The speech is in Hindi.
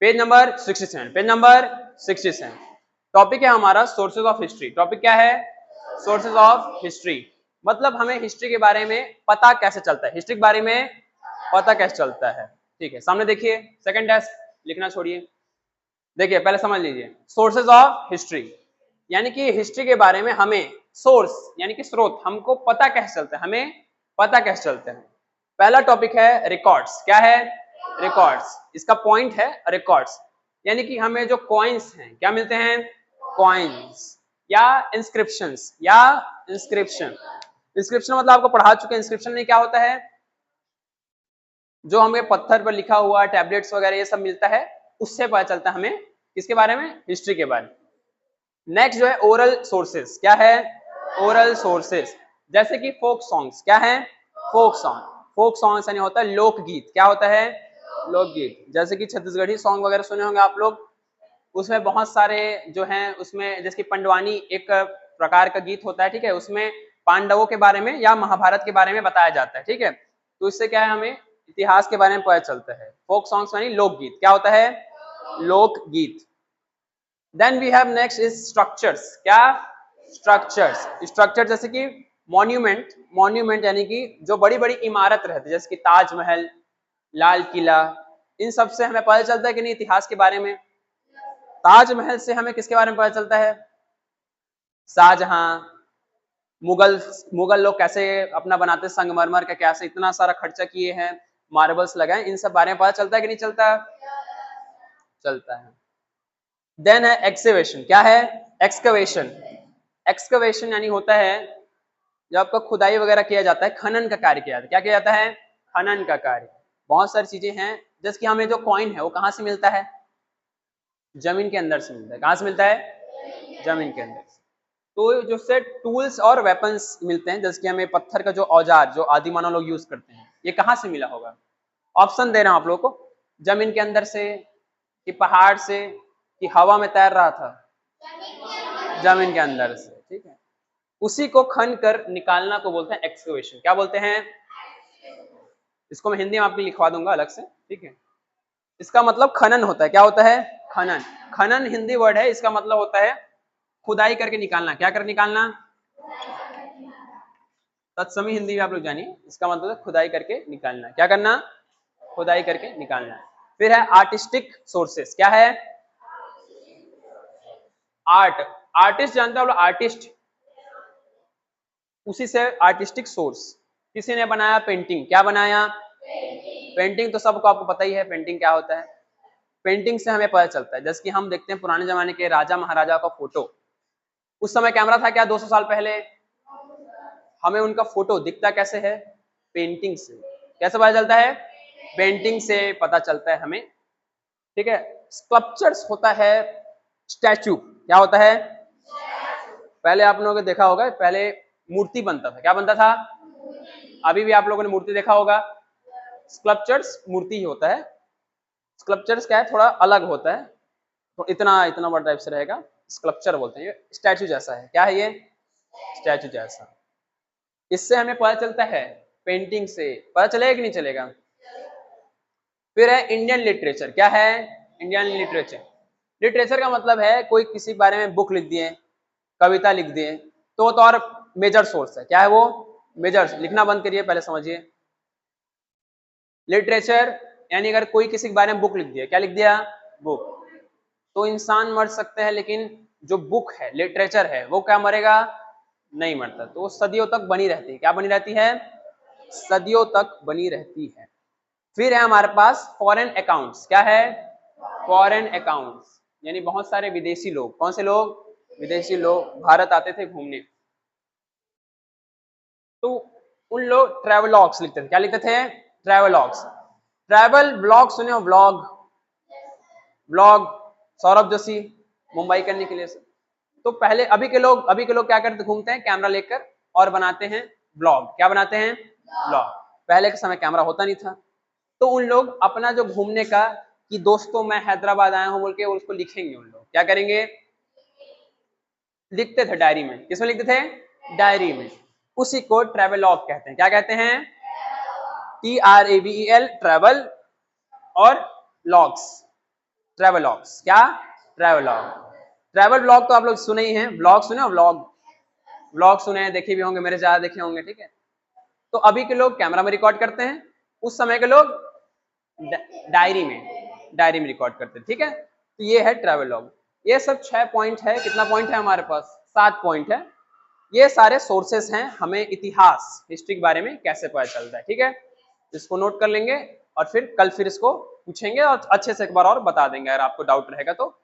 Page number 67, page number 67। Topic है हमारा सोर्सेज ऑफ हिस्ट्री। टॉपिक क्या है? Sources of history. मतलब हमें हिस्ट्री के बारे में पता कैसे चलता है, हिस्ट्री के बारे में पता कैसे चलता है। ठीक है, सामने देखिए, सेकंड टेस्ट लिखना छोड़िए। देखिए पहले समझ लीजिए, सोर्सेज ऑफ हिस्ट्री यानी कि हिस्ट्री के बारे में हमें सोर्स यानी कि स्रोत, हमको पता कैसे चलता है, हमें पता कैसे चलता है। पहला टॉपिक है रिकॉर्ड्स। क्या है? रिकॉर्ड्स। इसका पॉइंट है रिकॉर्ड्स, यानी कि हमें जो कॉइन्स हैं, क्या मिलते हैं? कॉइन्स या इंस्क्रिप्शंस या इंस्क्रिप्शन। इंस्क्रिप्शन मतलब आपको पढ़ा चुके हैं, इंस्क्रिप्शन में क्या होता है? जो हमें पत्थर पर लिखा हुआ टैबलेट्स वगैरह ये सब मिलता है, उससे पता चलता है हमें किसके बारे में? हिस्ट्री के बारे में। नेक्स्ट जो है ओरल सोर्सेस। क्या है? ओरल सोर्सेस, जैसे कि फोक सॉन्ग्स। क्या है? Folk song. फोक सॉन्ग्स यानी होता है लोकगीत। क्या होता है? लोकगीत। जैसे कि छत्तीसगढ़ी सॉन्ग वगैरह सुने होंगे आप लोग, उसमें बहुत सारे जो हैं, उसमें जैसे कि पंडवानी एक प्रकार का गीत होता है, ठीक है, उसमें पांडवों के बारे में या महाभारत के बारे में बताया जाता है, ठीक है। तो इससे क्या है, हमें इतिहास के बारे में पता चलता है। फोक सॉन्ग्स यानी लोकगीत। क्या होता है? लोकगीत। Then we have next is structures. क्या? स्ट्रक्चर्स। स्ट्रक्चर जैसे कि मॉन्यूमेंट। मॉन्यूमेंट यानी कि जो बड़ी बड़ी इमारत रहती है, जैसे कि ताजमहल, लाल किला, इन सब से हमें पता चलता है कि नहीं इतिहास के बारे में। ताजमहल से हमें किसके बारे में पता चलता है? शाहजहां, मुगल लोग कैसे अपना बनाते, संगमरमर का कैसे इतना सारा खर्चा किए हैं, मार्बल्स लगाए, इन सब बारे में पता चलता है कि नहीं चलता? चलता है। देन है एक्सकवेशन। क्या है? एक्सकवेशन। एक्सकवेशन यानी होता है जब आपका खुदाई वगैरह किया जाता है, खनन का कार्य किया जाता है। क्या किया जाता है? खनन का कार्य। बहुत सारी चीजें हैं, जैसे कि हमें जो कॉइन है वो कहाँ से मिलता है? जमीन के अंदर से मिलता है। कहाँ से मिलता है? जमीन के अंदर से। तो जो से टूल्स और वेपन्स मिलते हैं, जैसे कि हमें पत्थर का जो औजार जो आदि मानव लोग यूज करते हैं, ये कहाँ से मिला होगा? ऑप्शन दे रहा हूं आप लोगों को, जमीन के अंदर से, कि पहाड़ से, कि हवा में तैर रहा था? जमीन के अंदर से, ठीक है। उसी को खन कर निकालना को बोलते हैं एक्सकवेशन। क्या बोलते हैं? इसको मैं हिंदी में आपको लिखवा दूंगा अलग से, ठीक है। इसका मतलब खनन होता है। क्या होता है? खनन। खनन हिंदी वर्ड है, इसका मतलब होता है खुदाई करके निकालना। क्या कर निकालना? तत्समी हिंदी में आप लोग जानिए, इसका मतलब है खुदाई करके निकालना। क्या करना? खुदाई करके निकालना। फिर है आर्टिस्टिक सोर्सेस। क्या है? आर्ट। आर्टिस्ट जानते हो आप लोग? आर्टिस्ट, उसी से आर्टिस्टिक सोर्स। किसी ने बनाया पेंटिंग। क्या बनाया? पेंटिंग तो सबको आपको पता ही है पेंटिंग क्या होता है। पेंटिंग से हमें पता चलता है, जैसे कि हम देखते हैं पुराने जमाने के राजा महाराजा का फोटो, उस समय कैमरा था क्या 200 साल पहले? हमें उनका फोटो दिखता कैसे है? पेंटिंग से। कैसे पता चलता है? पेंटिंग से पता चलता है हमें, ठीक है। स्कल्पचर्स होता है स्टैचू। क्या होता है? पहले आप लोगों ने देखा होगा, पहले मूर्ति बनता था। क्या बनता था? अभी भी आप लोगों ने मूर्ति देखा होगा। स्कल्पचर्स मूर्ति ही होता है। स्कल्पचर्स क्या है, थोड़ा अलग होता है, तो इतना इतना बड़ा टाइप से रहेगा, स्कल्पचर बोलते हैं। ये स्टैचू जैसा है। क्या है ये? स्टैचू जैसा। इससे हमें पता चलता है, पेंटिंग से पता चलेगा कि नहीं चलेगा? फिर है इंडियन लिटरेचर। क्या है? Indian literature. लिटरेचर का मतलब है कोई किसी बारे में बुक लिख दिए, कविता लिख दिए, तो और मेजर सोर्स है। क्या है वो? मेजर। लिखना बंद करिए, पहले समझिए। लिटरेचर यानी अगर कोई किसी के बारे में बुक लिख दिया। क्या लिख दिया? बुक। तो इंसान मर सकते हैं, लेकिन जो बुक है, लिटरेचर है, वो क्या मरेगा? नहीं मरता। तो सदियों तक बनी रहती है। क्या बनी रहती है? सदियों तक बनी रहती है। फिर है हमारे पास फॉरेन अकाउंट्स। क्या है? फॉरेन अकाउंट्स यानी बहुत सारे विदेशी लोग। कौन से लोग? विदेशी लोग भारत आते थे घूमने, तो उन लोग ट्रेवलॉग्स लिखते थे। क्या लिखते थे? ट्रेवलॉग्स। ट्रैवल ब्लॉग सुने हो? ब्लॉग, ब्लॉग, सौरभ जोशी मुंबई करने के लिए से। तो पहले अभी के लोग क्या करते? घूमते हैं कैमरा लेकर और बनाते हैं ब्लॉग। क्या बनाते हैं? ब्लॉग। पहले के समय कैमरा होता नहीं था, तो उन लोग अपना जो घूमने का, कि दोस्तों मैं हैदराबाद आया हूं बोल के उसको लिखेंगे। उन लोग क्या करेंगे? लिखते थे डायरी में। किसमें लिखते थे? डायरी में। उसी को ट्रेवलॉग कहते हैं। क्या कहते हैं? TRAVEL, ट्रैवल, और लॉग्स, ट्रेवलॉग्स। क्या? ट्रेवलॉग। ट्रैवल ब्लॉग तो आप लोग सुने ही हैं, व्लॉग सुने हो? व्लॉग सुने हैं, देखे भी होंगे, मेरे ज्यादा देखे होंगे, ठीक है। तो अभी के लोग कैमरा में रिकॉर्ड करते हैं, उस समय के लोग डायरी में रिकॉर्ड करते हैं, ठीक है। तो ये है ट्रैवलॉग। ये सब 6 पॉइंट है। कितना पॉइंट है हमारे पास? 7 पॉइंट है। ये सारे सोर्सेस हैं हमें इतिहास, हिस्ट्री के बारे में कैसे पता चलता है, ठीक है। इसको नोट कर लेंगे और फिर कल फिर इसको पूछेंगे और अच्छे से एक बार और बता देंगे अगर आपको डाउट रहेगा तो।